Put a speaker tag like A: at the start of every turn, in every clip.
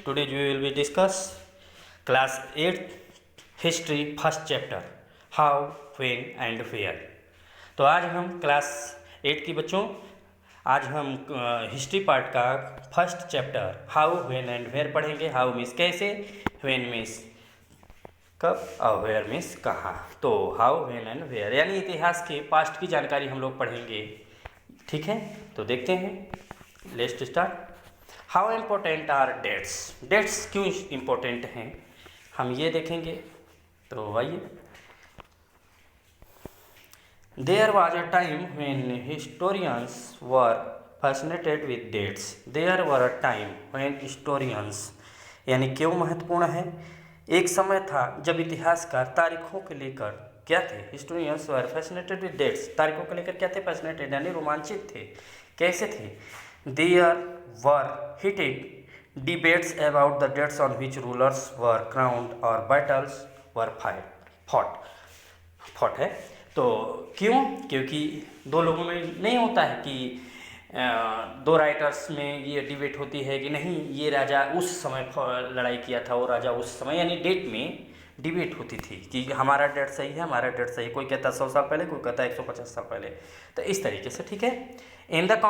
A: Today we will be discuss class 8 history first chapter how, when and where। तो आज हम class 8 की बच्चों आज हम हिस्ट्री पार्ट का first chapter how, when and where पढ़ेंगे। हाउ मीन्स कैसे, व्हेन मीन्स कब और वेयर मीन्स कहाँ। तो हाउ, व्हेन एंड वेयर यानी इतिहास के पास्ट की जानकारी हम लोग पढ़ेंगे। ठीक है, तो देखते हैं। Let's start. How important are dates. Dates क्यों इम्पोर्टेंट हैं हम ये देखेंगे। तो आइए। There was a time when historians were fascinated with dates. There were a time when historians यानी क्यों महत्वपूर्ण है। एक समय था जब इतिहासकार तारीखों के लेकर क्या थे। Historians were fascinated with dates, तारीखों को लेकर क्या थे, फैसिनेटेड यानी रोमांचित थे। कैसे थे। There were heated debates about the dates on which rulers were crowned or battles were fought है। तो क्यों, क्योंकि दो लोगों में नहीं होता है कि दो राइटर्स में ये डिबेट होती है कि नहीं ये राजा उस समय लड़ाई किया था, वो राजा उस समय, यानी डेट में डिबेट होती थी कि हमारा डेट सही है, हमारा डेट सही है। कोई कहता 100 साल पहले, कोई कहता 150 साल पहले। तो इस तरीके से, ठीक है। इन the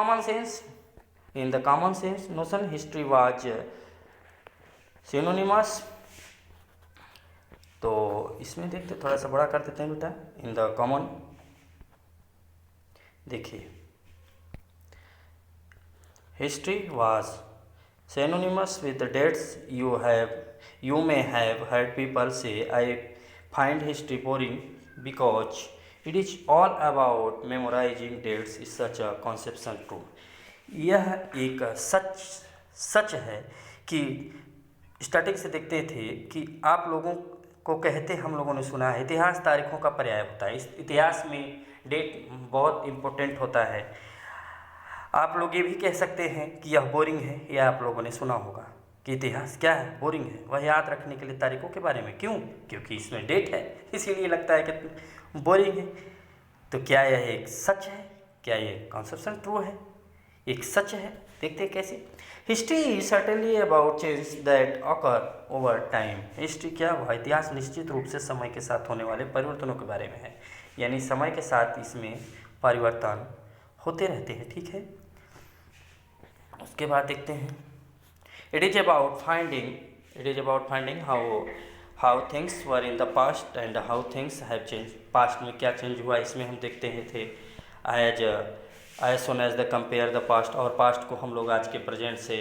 A: common sense notion history was synonymous. तो इसमें देखते, थोड़ा सा बड़ा कर देते हैं बेटा। इन द कॉमन, देखिए, history was synonymous with the dates. You may have heard people say I find history boring because it is all about memorising dates. Is such a conception true. यह एक सच है कि starting से देखते थे कि आप लोगों को कहते, हम लोगों ने सुना है, इतिहास तारीखों का पर्याय होता है। इस इतिहास में डेट बहुत इम्पोर्टेंट होता है। आप लोग ये भी कह सकते हैं कि यह बोरिंग है। यह आप लोगों ने सुना होगा कि इतिहास क्या है, बोरिंग है। वह याद रखने के लिए तारीखों के बारे में, क्यों, क्योंकि इसमें डेट है, इसीलिए लगता है कि बोरिंग है। तो क्या यह एक सच है, क्या यह कॉन्सेप्शन ट्रू है, एक सच है। देखते हैं कैसे। History is certainly about change that occur over time. History क्या हुआ, इतिहास निश्चित रूप से समय के साथ होने वाले परिवर्तनों के बारे में है, यानी समय के साथ इसमें परिवर्तन होते रहते हैं। ठीक है, उसके बाद देखते हैं। It is about finding how things were in the past and how things have change. Past में क्या चेंज हुआ, इसमें हम देखते हैं थे। As soon as the compare the past, और पास्ट को हम लोग आज के प्रेजेंट से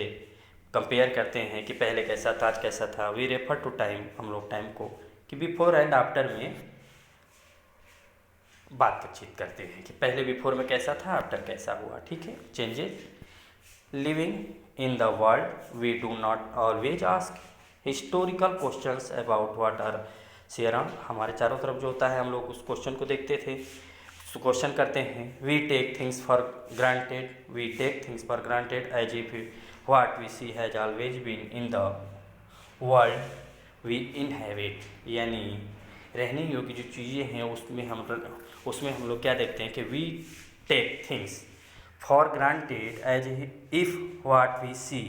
A: कंपेयर करते हैं कि पहले कैसा था, आज कैसा था। वी रेफर टू टाइम, हम लोग टाइम को कि बिफोर एंड आफ्टर में बातचीत करते हैं कि पहले बिफोर में कैसा था, आफ्टर कैसा हुआ। ठीक है, changes. Living in the world we do not always ask historical questions about what are around. हमारे चारों तरफ जो होता है, हम लोग उस क्वेश्चन को देखते थे, क्वेश्चन करते हैं। We take things for granted as if what we see has always been in the world we inhabit. यानी रहने योग्य जो चीज़ें हैं उसमें हम लोग क्या देखते हैं कि we take things for granted as if what we see.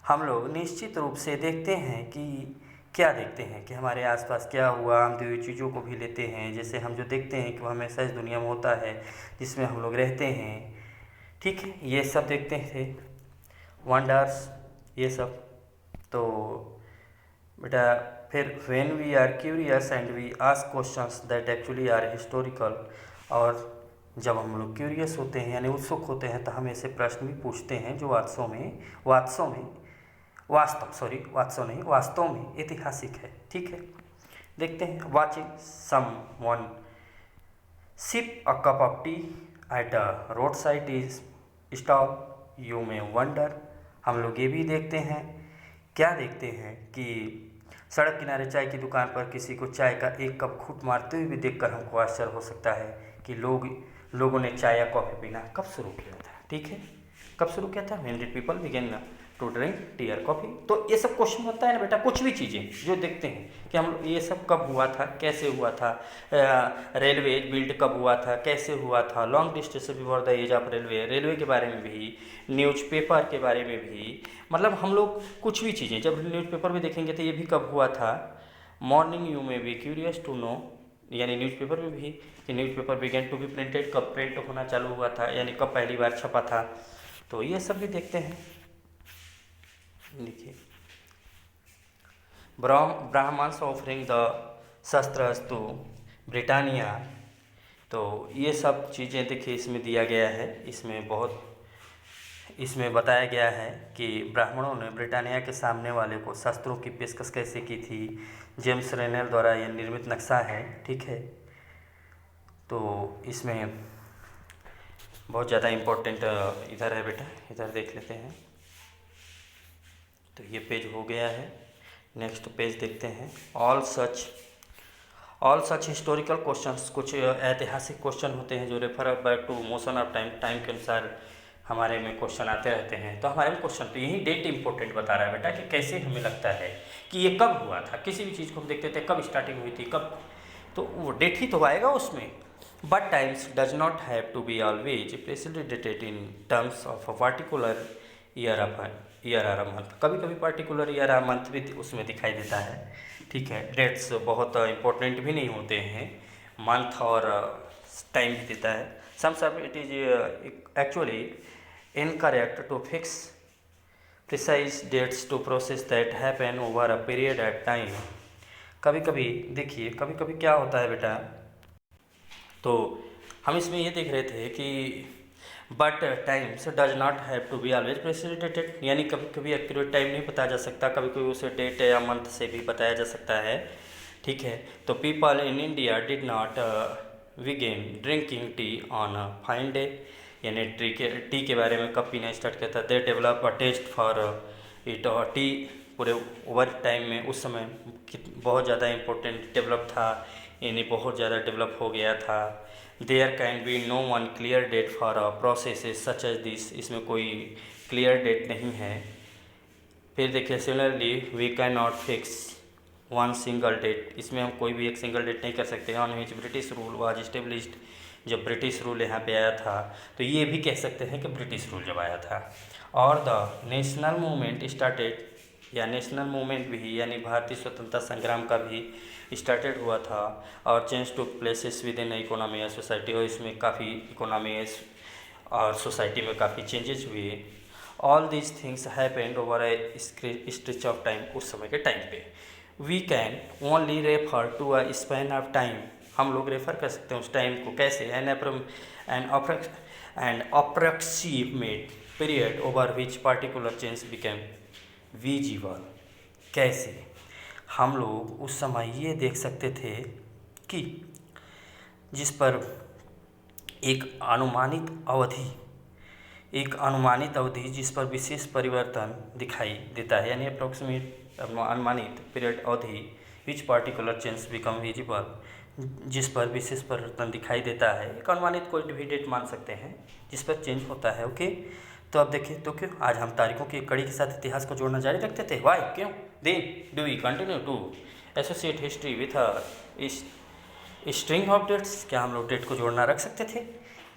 A: हम लोग निश्चित रूप से देखते हैं कि क्या देखते हैं कि हमारे आसपास क्या हुआ, हम तो ये चीज़ों को भी लेते हैं। जैसे हम जो देखते हैं कि वो हमेशा इस दुनिया में होता है जिसमें हम लोग रहते हैं। ठीक है, ये सब देखते थे, वंडर्स, ये सब। तो बेटा फिर when we are curious and we ask questions that actually are historical. और जब हम लोग क्यूरियस होते हैं यानी उत्सुक होते हैं तो हम ऐसे प्रश्न भी पूछते हैं जो वास्तव में ऐतिहासिक है। ठीक है, देखते हैं। Watching someone sip a cup of tea at a road side stall you may wonder. हम लोग ये भी देखते हैं, क्या देखते हैं कि सड़क किनारे चाय की दुकान पर किसी को चाय का एक कप घूंट मारते हुए भी देखकर हमको आश्चर्य हो सकता है कि लोगों ने चाय या कॉफ़ी पीना कब शुरू किया था। ठीक है, कब शुरू किया था। When did people begin to to drink tea और कॉफ़ी। तो ये सब क्वेश्चन होता है ना बेटा, कुछ भी चीज़ें जो देखते हैं कि हम ये सब कब हुआ था, कैसे हुआ था, रेलवे बिल्ड कब हुआ था, कैसे हुआ था, long distance before the age of railway, railway के बारे में भी, न्यूज़पेपर के बारे में भी, मतलब हम लोग कुछ भी चीज़ें जब न्यूज़पेपर में देखेंगे तो ये भी कब हुआ था। Morning you may be curious to know, यानी न्यूज़पेपर में भी कि newspaper began to be printed, कब प्रिंट होना चालू हुआ था, यानी कब पहली बार छपा था। तो ये सब भी देखते हैं। देखिए, Brahmans offering the shastras to Britannia. तो ये सब चीज़ें देखिए इसमें दिया गया है, इसमें बताया गया है कि ब्राह्मणों ने ब्रिटानिया के सामने वाले को शस्त्रों की पेशकश कैसे की थी। जेम्स रेनेल द्वारा यह निर्मित नक्शा है, ठीक है। तो इसमें बहुत ज़्यादा इम्पोर्टेंट इधर है बेटा, इधर देख लेते हैं। तो ये पेज हो गया है, नेक्स्ट पेज देखते हैं। ऑल सच हिस्टोरिकल क्वेश्चंस, कुछ ऐतिहासिक क्वेश्चन होते हैं जो refer back to motion of time, time के अनुसार हमारे में क्वेश्चन आते रहते हैं। तो हमारे में क्वेश्चन तो यही डेट इंपॉर्टेंट बता रहा है बेटा कि कैसे हमें लगता है कि ये कब हुआ था। किसी भी चीज़ को हम देखते थे कब स्टार्टिंग हुई थी, कब, तो वो डेट ही तो आएगा उसमें। But times does not have to be always precedented in terms of a particular year or अ मंथ। कभी कभी पर्टिकुलर ईयर आर मंथ भी उसमें दिखाई देता है, ठीक है। डेट्स बहुत इंपॉर्टेंट भी नहीं होते हैं, मंथ और टाइम भी देता है। Some it is actually incorrect to fix precise dates to process that happen over a period at time। कभी कभी देखिए, कभी कभी क्या होता है बेटा, तो हम इसमें ये देख रहे थे कि but times does not have to be always precedented, यानी कभी कभी एक्यूरेट टाइम नहीं बताया जा सकता, कभी कभी उसे डेट या मंथ से भी बताया जा सकता है, ठीक है। तो people in India did not begin drinking tea on a fine day, यानी टी के बारे में कब पीना स्टार्ट किया था। They develop a taste for it, और टी पूरे ओवर टाइम में उस समय बहुत ज़्यादा इम्पोर्टेंट डेवलप था, यानी बहुत ज़्यादा डेवलप हो गया था। There can be no one clear date for a process such as this, इसमें कोई क्लियर डेट नहीं है। फिर देखिए, similarly we can not fix one single date, इसमें हम कोई भी एक सिंगल डेट नहीं कर सकते। On which British rule was established, जब ब्रिटिश रूल यहाँ पे आया था, तो ये भी कह सकते हैं कि ब्रिटिश रूल जब आया था। और द नेशनल मूवमेंट स्टार्टेड, या नेशनल मूवमेंट भी यानी भारतीय स्वतंत्रता संग्राम का भी स्टार्टेड हुआ था। और change to places within economy और सोसाइटी, और इसमें काफ़ी इकोनॉमी और सोसाइटी में काफ़ी चेंजेस हुए। All these things happened over a stretch of time, उस समय के टाइम पे। We can only refer to a span of time, हम लोग रेफर कर सकते हैं उस टाइम को कैसे, N approximate period over which particular change became visible. कैसे हम लोग उस समय ये देख सकते थे कि जिस पर एक अनुमानित अवधि जिस पर विशेष परिवर्तन दिखाई देता है, यानी अप्रोक्सीमेट अनुमानित पीरियड अवधि विच पार्टिकुलर चेंज बिकम विजिबल, जिस पर विशेष परिवर्तन दिखाई देता है। एक अनुमानित कोई भी डेट मान सकते हैं जिस पर चेंज होता है, ओके। तो अब देखिए, तो क्यों आज हम तारीखों की कड़ी के साथ इतिहास को जोड़ना जारी रखते थे, वाई, क्यों, then do we continue to associate history with string of dates, क्या हम लोग डेट को जोड़ना रख सकते थे।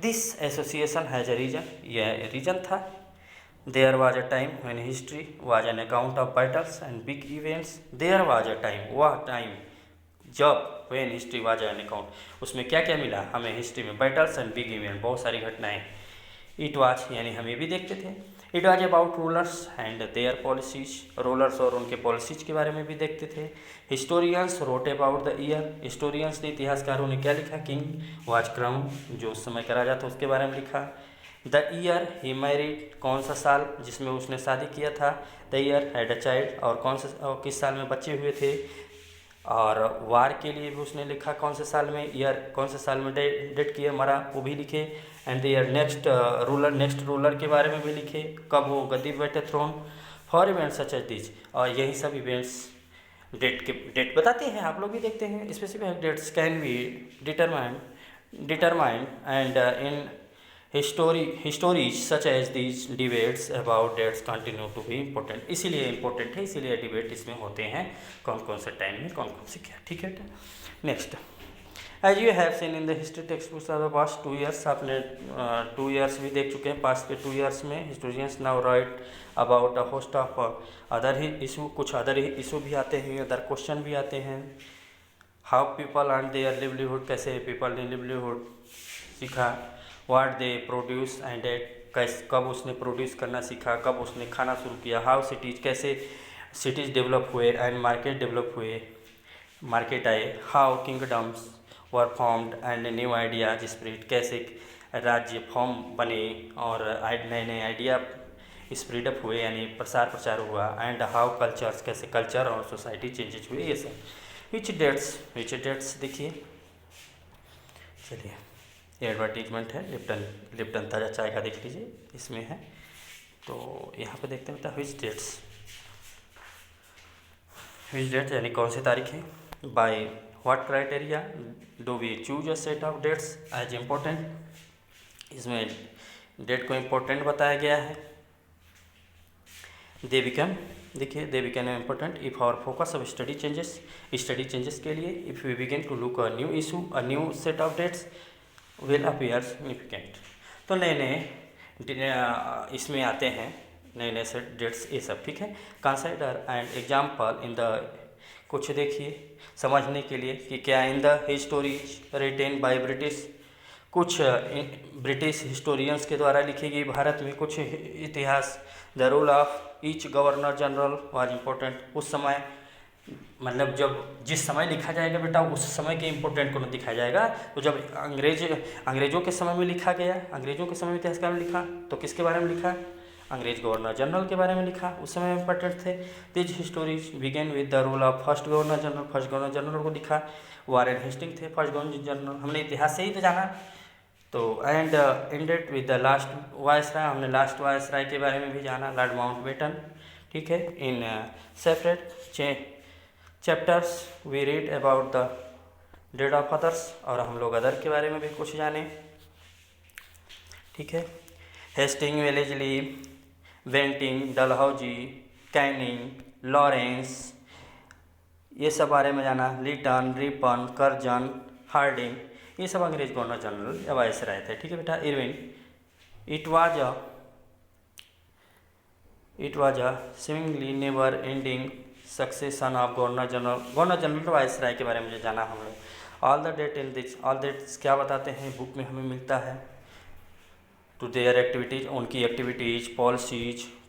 A: This association has a reason, यह रीजन था। There was a time when history was an account of battles and big events. There was a time, वह टाइम जब when history was an account, उसमें क्या क्या मिला हमें हिस्ट्री में, बैटल्स एंड बिग इवेंट, बहुत सारी घटनाएं। इट वाज, यानी हम ये भी देखते थे। It was about rulers and there policies, rulers और उनके पॉलिसीज के बारे में भी देखते थे। Historians wrote about the year, historians ने, इतिहासकारों ने क्या लिखा, किंग वाज क्राउन, जो उस समय का राजा था उसके बारे में लिखा। द ईयर ही मैरिड, कौन सा साल जिसमें उसने शादी किया था। The year had a child, और कौन से किस साल में बच्चे हुए थे। और वार के लिए भी उसने लिखा कौन से साल में, ईयर कौन से साल में डेट किए मरा, वो भी लिखे। And the year next ruler के बारे में भी लिखे, कब वो गद्दी पे बैठे, throne. For event such as this, और यही सब इवेंट्स डेट बताते हैं, आप लोग भी देखते हैं। Specific dates can be determined and in histories such as these debates about dates continue to be important, इसीलिए इम्पोर्टेंट है, इसीलिए डिबेट इसमें होते हैं कौन कौन से टाइम में कौन कौन से क्या। ठीक है, next, as you have seen in the history text books of the past 2 years, आपने 2 ईयर्स भी देख चुके हैं, पास्ट के 2 ईयर्स में historians now write about a host of other ही इशू, कुछ अदर ही इशू भी आते हैं, अदर क्वेश्चन भी आते हैं। How people and their livelihood, कैसे पीपल ने लिवलीहुड सीखा, what they produce and ate, कैसे कब उसने प्रोड्यूस करना सीखा, कब उसने खाना शुरू किया, हाउ सिटीज, कैसे सिटीज़ डेवलप हुए एंड मार्केट डेवलप हुए, मार्केट आए, how kingdoms were formed and new ideas spread, कैसे राज्य फॉर्म बने और नए नए आइडिया स्प्रेडअप हुए यानी प्रचार हुआ, एंड हाउ कल्चर्स, कैसे कल्चर और सोसाइटी चेंजेज हुए, ये सब। विच डेट्स देखिए, चलिए ये एडवर्टीजमेंट है, लिप्टन ताज़ा चाय का देख लीजिए, इसमें है। तो यहाँ पे देखते हैं बेटा विच डेट्स यानी कौन सी तारीख है, by what criteria do we choose a set of dates as important, इसमें डेट को इम्पोर्टेंट बताया गया है। They become important if our focus of study changes के लिए, if we begin to look a new issue, a new set of dates will appear significant. तो नए नए इसमें आते हैं, नए नए सेट डेट्स ये सब। ठीक है, consider and example in the, कुछ देखिए समझने के लिए कि क्या in the histories written by British, कुछ ब्रिटिश हिस्टोरियंस के द्वारा लिखी गई भारत में कुछ इतिहास। The role of each governor general was important, उस समय मतलब जब जिस समय लिखा जाएगा बेटा उस समय के इम्पोर्टेंट को दिखाया जाएगा। तो जब अंग्रेजों के समय में लिखा गया, अंग्रेजों के समय में इतिहासकार में लिखा तो किसके बारे में लिखा, अंग्रेज गवर्नर जनरल के बारे में लिखा, उस समय इम्पोर्टेंट थे। These histories began with the role of first governor general को लिखा, वारेन हेस्टिंग थे फर्स्ट गवर्नर जनरल, हमने इतिहास से ही तो जाना। तो and ended with the last viceroy, हमने लास्ट वायसराय के बारे में भी जाना, लॉर्ड माउंटबेटन। ठीक है, in separate chapters we read about the date of others, और हम लोग अदर के बारे में भी कुछ जाने। ठीक है, हेस्टिंग, वेलेजली, वेंटिंग, डलहौजी, कैनिंग, लॉरेंस, ये सब बारे में जाना, लिटन, रिपन, कर्जन, हार्डिंग, ये सब अंग्रेज गवर्नर जनरल या वायसराय थे। ठीक है बेटा, Irwin, it was a seemingly never ending succession of governor general viceroy के बारे में जो जाना हम लोग। ऑल डेट्स क्या बताते हैं, बुक में हमें मिलता है। टू देयर एक्टिविटीज़, उनकी एक्टिविटीज़,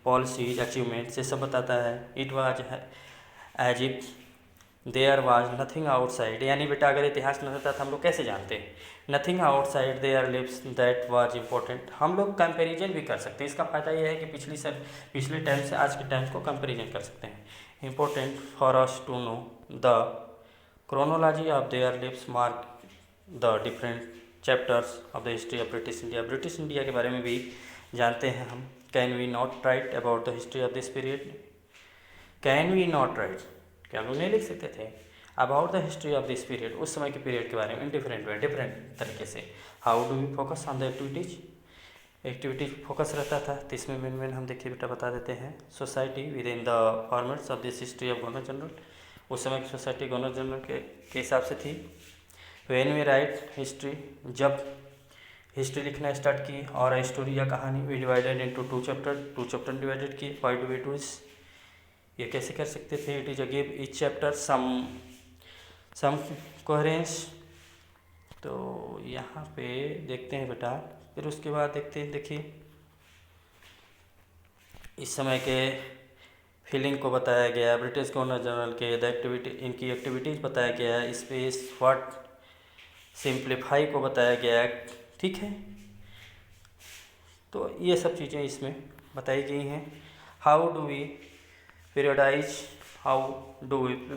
A: पॉलिसीज अचीवमेंट्स, ये सब बताता है। It was as if there was nothing outside, यानी बेटा अगर इतिहास न रहता तो हम लोग कैसे जानते, nothing outside their lives that was important. हम लोग कंपेरिजन भी कर सकते हैं, इसका फ़ायदा यह है कि पिछले टाइम से आज के टाइम को कंपेरिजन कर सकते हैं। Important for us to know the chronology of their lives mark the different chapters of the history of British India के बारे में भी जानते हैं हम। Can we not write about the history of this period, can we not write, क्या हम लोग नहीं लिख सकते थे about the history of this period, उस समय के पीरियड के बारे में, इन डिफरेंट तरीके से। How do we focus on the activities focus रहता था, तो इसमें मेन हम देखिए बेटा बता देते हैं। Society with in the formats of this history of governor general, उस समय की सोसाइटी गवर्नर जनरल के हिसाब से थी। व्हेन वी राइट हिस्ट्री, जब हिस्ट्री लिखना स्टार्ट की और स्टोरी या कहानी, we divided into 2 chapter divided किए। Why do we do this, ये कैसे कर सकते थे, it is a give each chapter some coherence. तो यहाँ पे देखते हैं बेटा, फिर उसके बाद देखिए इस समय के फीलिंग को बताया गया, ब्रिटिश गवर्नर जनरल के द एक्टिविटी, इनकी एक्टिविटीज़ बताया गया है, स्पेस व्हाट सिंप्लीफाई को बताया गया है। ठीक है, तो ये सब चीज़ें इसमें बताई गई हैं। हाउ डू वी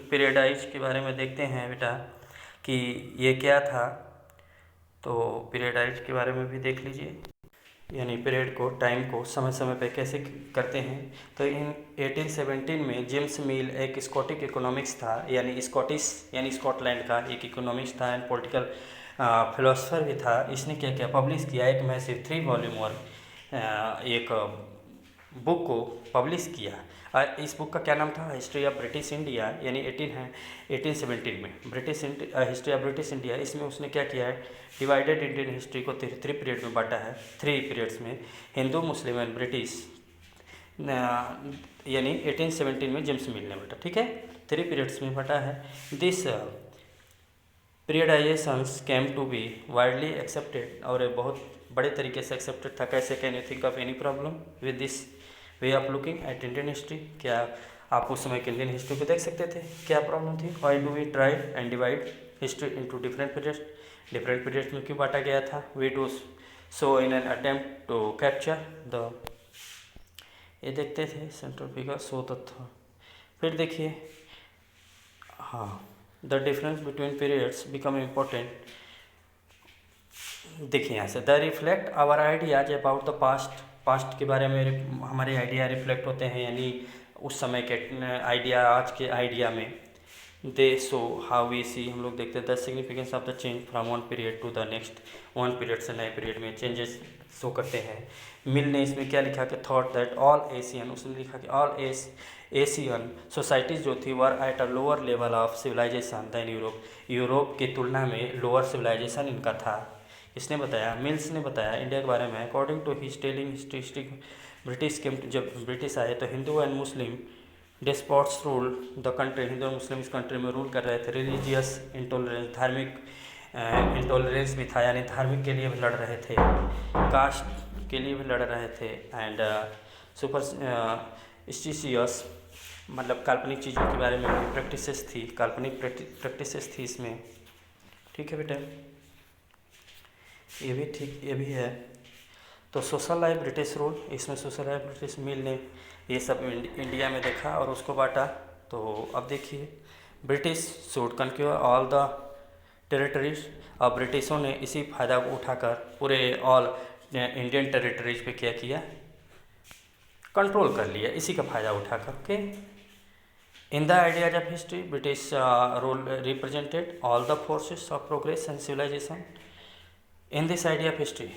A: पीरियडाइज के बारे में देखते हैं बेटा कि ये क्या था। तो पीरियडाइज के बारे में भी देख लीजिए, यानी पीरियड को, टाइम को समय समय पे कैसे करते हैं। तो इन 1817 में जेम्स मिल एक स्कॉटिक इकोनॉमिक्स था, यानी स्कॉटिश यानी स्कॉटलैंड का एक इकोनॉमिक्स था एंड पॉलिटिकल फिलोसफर भी था। इसने क्या क्या पब्लिश किया, एक मैसिव 3 वॉल्यूम और एक बुक को पब्लिश किया। और इस बुक का क्या नाम था, हिस्ट्री ऑफ ब्रिटिश इंडिया, यानी 1817 में हिस्ट्री ऑफ ब्रिटिश इंडिया। इसमें उसने क्या किया है, डिवाइडेड इंडियन हिस्ट्री को 3 पीरियड में बांटा है, 3 पीरियड्स में, हिंदू, मुस्लिम एंड ब्रिटिश, यानी 1817 में जेम्स मिल ने बांटा, ठीक है, 3 पीरियड्स में बांटा है। This periodisations came to be widely accepted, और बहुत बड़े तरीके से एक्सेप्टेड था। कैसे, can you think of any problem with this way of looking at Indian history? क्या आप उस समय के इंडियन हिस्ट्री को देख सकते थे, क्या प्रॉब्लम थी? Why do we try and divide history into different periods में क्यों बांटा गया था? We do so in an attempt to capture the, ये देखते थे सेंट्रल फिगर सो तत्व। फिर देखिए, हाँ, the difference between periods become important. देखिए यहाँ से, the reflect our ideas about the past के बारे में हमारे आइडिया रिफ्लेक्ट होते हैं, यानी उस समय के आइडिया आज के आइडिया में। दे सो हाउ वी सी, हम लोग देखते हैं the significance of the change from one period to the next, one period से नए पीरियड में चेंजेस शो करते हैं। मिल ने इसमें क्या लिखा कि थॉट दैट ऑल एशियन, उसने लिखा कि ऑल एशियन सोसाइटीज़ जो थी were at a lower level of civilisation than Europe, Europe की तुलना में लोअर सिविलाइजेशन इनका था। इसने बताया, मिल्स ने बताया इंडिया के बारे में, according to his telling history, British के जब ब्रिटिश आए तो Hindu and Muslim despots rule the country, हिंदू और मुस्लिम इस कंट्री में रूल कर रहे थे। रिलीजियस इंटॉलरेंस, धार्मिक इंटॉलरेंस भी था, यानी धार्मिक के लिए भी लड़ रहे थे, कास्ट के लिए भी लड़ रहे थे, एंड सुपरस्टिशियस, मतलब काल्पनिक चीज़ों के बारे में प्रैक्टिसेस थी, काल्पनिक प्रैक्टिसेस थी इसमें, ठीक है बेटा, ये भी ठीक, ये भी है। तो सोशल लाइफ ब्रिटिश रूल, इसमें सोशल लाइफ ब्रिटिश, मिल ने ये सब इंडिया में देखा और उसको बांटा। तो अब देखिए, British should conquer all the territories, और ब्रिटिशों ने इसी फायदा को उठाकर पूरे ऑल इंडियन टेरिटरीज पे क्या किया, कंट्रोल कर लिया, इसी का फ़ायदा उठा करके। In the ideas of history British rule represented all the forces of progress and civilisation. In this idea of history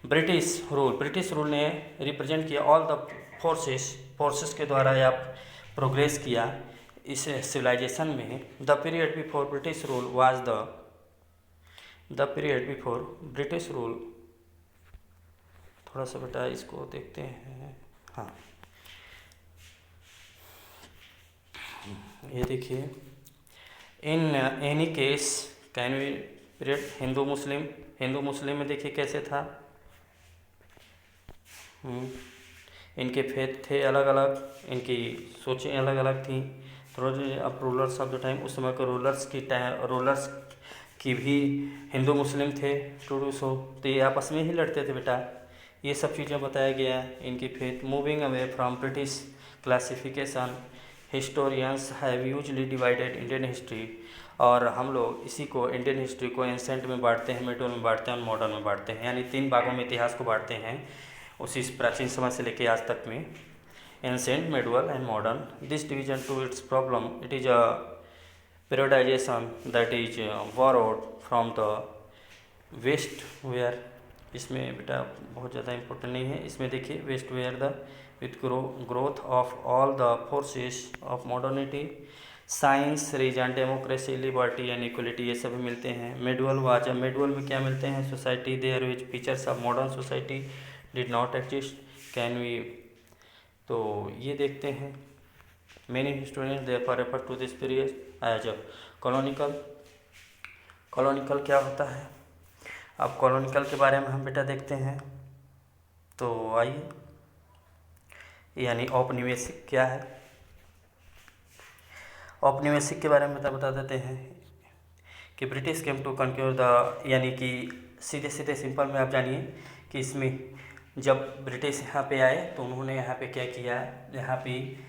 A: British rule ने रिप्रेजेंट किया ऑल द फोर्सेस के द्वारा या प्रोग्रेस किया इस सिविलाइजेशन में। The period before British rule was the period before British rule, थोड़ा सा बेटा इसको देखते हैं, हाँ ये देखिए, in any case can we period Hindu Muslim में देखिए कैसे था, इनके फेथ थे अलग अलग, इनकी सोचें अलग अलग थी। अब रूलर्स ऑफ द टाइम, उस समय के रूलर्स की भी हिंदू मुस्लिम थे टू डू सो, तो ये आपस में ही लड़ते थे बेटा, ये सब चीज़ें बताया गया। इनकी faith moving away from British classification, historians have usually divided Indian history, और हम लोग इसी को इंडियन हिस्ट्री को एंसेंट में बांटते हैं, मिडल में बांटते हैं और मॉडर्न में बांटते हैं, यानी 3 भागों में इतिहास को बांटते हैं, उसी प्राचीन समय से लेकर आज तक में, ancient, middle and modern. This division to its problem, it is a periodization that is borrowed from the west where, इसमें बेटा बहुत ज़्यादा इम्पोर्टेंट नहीं है, इसमें देखिए west where the with growth of all the forces of modernity, science, reason, democracy, liberty and equality, ये सभी मिलते हैं। मेडुअल में क्या मिलते हैं, society there which features of modern society did not exist, can we, तो ये देखते हैं। Many historians therefore refer to this period as colonial। कॉलोनिकल क्या होता है, अब कॉलोनिकल के बारे में हम बेटा देखते हैं, तो आइए, यानी औपनिवेशिक क्या है। औपनिवेशिक के बारे में बता देते हैं कि British came to conquer the, यानी कि सीधे सीधे सिंपल में आप जानिए कि इसमें जब ब्रिटिश यहाँ पे आए तो उन्होंने यहाँ पे क्या किया, यहाँ पे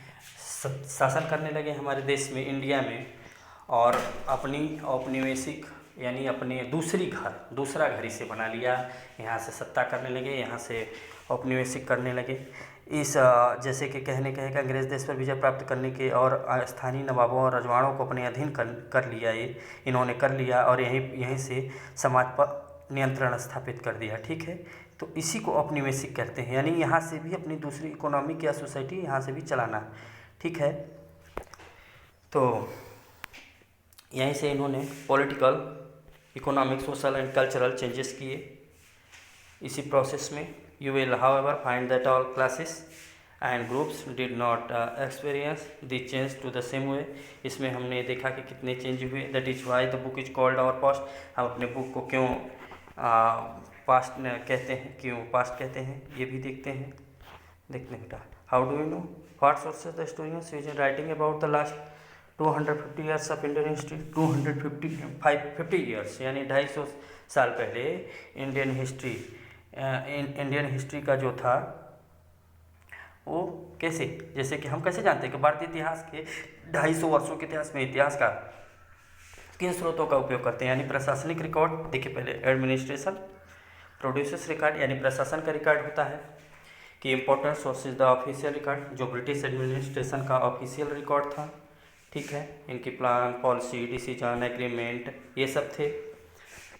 A: शासन करने लगे हमारे देश में, इंडिया में, और अपनी औपनिवेशिक यानी अपने दूसरा घर इसे बना लिया, यहाँ से सत्ता करने लगे, यहाँ से औपनिवेशिक करने लगे। इस जैसे कि कहने का है कि अंग्रेज़ देश पर विजय प्राप्त करने के और स्थानीय नवाबों और रजवाड़ों को अपने अधीन कर लिया, ये इन्होंने कर लिया और यहीं से समाज पर नियंत्रण स्थापित कर दिया। ठीक है, तो इसी को औपनिवेशिक कहते हैं, यानी यहाँ से भी अपनी दूसरी इकोनॉमिक या सोसाइटी यहाँ से भी चलाना। ठीक है, तो यहीं से इन्होंने political, economic, social and cultural changes किए। इसी प्रोसेस में you will however find that all classes and groups did not experience the change to the same way। इसमें हमने देखा कि कितने चेंज हुए। that is why the book is called our past। हम अपने बुक को क्यों पास्ट कहते हैं, क्यों पास्ट कहते हैं, ये भी देखते हैं। देखते हैं बेटा, how do you know what sources the historians use in writing about the last 250 years of Indian history. 250 years यानी 250 साल पहले इंडियन हिस्ट्री का जो था वो कैसे, जैसे कि हम कैसे जानते हैं कि भारतीय इतिहास के 250 वर्षों के इतिहास में इतिहासकार किन स्रोतों का उपयोग करते हैं। यानी प्रशासनिक रिकॉर्ड। देखिए पहले एडमिनिस्ट्रेशन प्रोड्यूसर्स रिकॉर्ड, यानी प्रशासन का रिकॉर्ड होता है कि important sources the official record, जो ब्रिटिश एडमिनिस्ट्रेशन का ऑफिशियल रिकॉर्ड था। ठीक है, इनकी प्लान, पॉलिसी, डिसीजन, एग्रीमेंट, ये सब थे।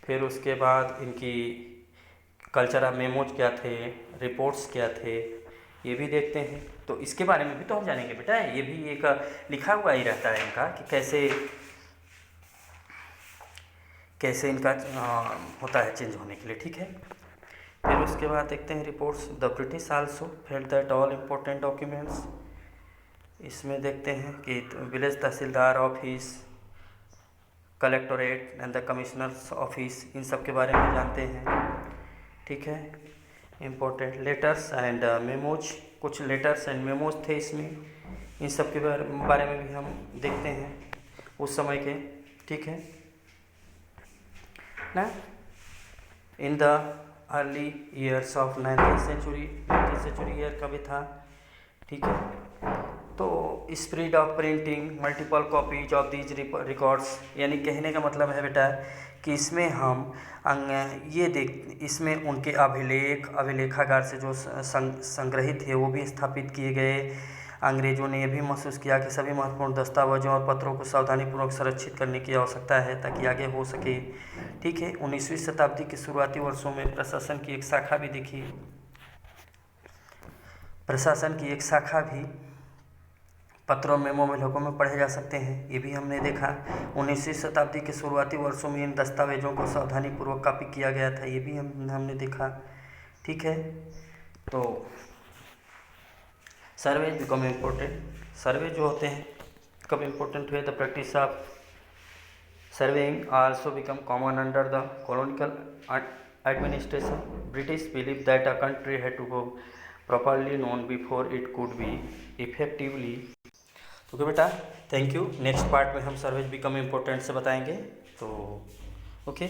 A: फिर उसके बाद इनकी कल्चरल मेमोज क्या थे, रिपोर्ट्स क्या थे, ये भी देखते हैं। तो इसके बारे में भी तो हम जानेंगे बेटा, ये भी एक लिखा हुआ ही रहता है इनका कि कैसे इनका होता है चेंज होने के लिए। ठीक है, फिर उसके बाद देखते हैं reports. The British also felt that all important documents. इसमें देखते हैं कि village tehsildar office, collectorate and the commissioners office, इन सब के बारे में जानते हैं। ठीक है, इम्पोर्टेंट लेटर्स एंड मेमोज, कुछ लेटर्स एंड मेमोज थे इसमें, इन सब के बारे में भी हम देखते हैं उस समय के। ठीक है ना, in the early years of 19th century year का भी था। ठीक है, तो spread of printing multiple copies of these records, यानी कहने का मतलब है बेटा कि इसमें हम इसमें उनके अभिलेखागार से जो संग्रहित थे वो भी स्थापित किए गए। अंग्रेज़ों ने यह भी महसूस किया कि सभी महत्वपूर्ण दस्तावेजों और पत्रों को सावधानीपूर्वक संरक्षित करने की आवश्यकता है ताकि आगे हो सके। ठीक है, 19वीं शताब्दी के शुरुआती वर्षों में प्रशासन की एक शाखा भी देखी। प्रशासन की एक शाखा भी पत्रों में मेमोलोकों में पढ़े जा सकते हैं, ये भी हमने देखा। 19वीं शताब्दी के शुरुआती वर्षों में इन दस्तावेजों को सावधानीपूर्वक कॉपी किया गया था, ये भी हमने देखा। ठीक है, तो सर्वे बिकम इम्पोर्टेंट। सर्वे जो होते हैं कब इम्पोर्टेंट हुए, the practice of surveying also become common under the colonial administration. British believe that a country had to be properly known before it could be effectively. Okay बेटा, थैंक यू। नेक्स्ट पार्ट में हम surveys become important से बताएंगे। तो okay.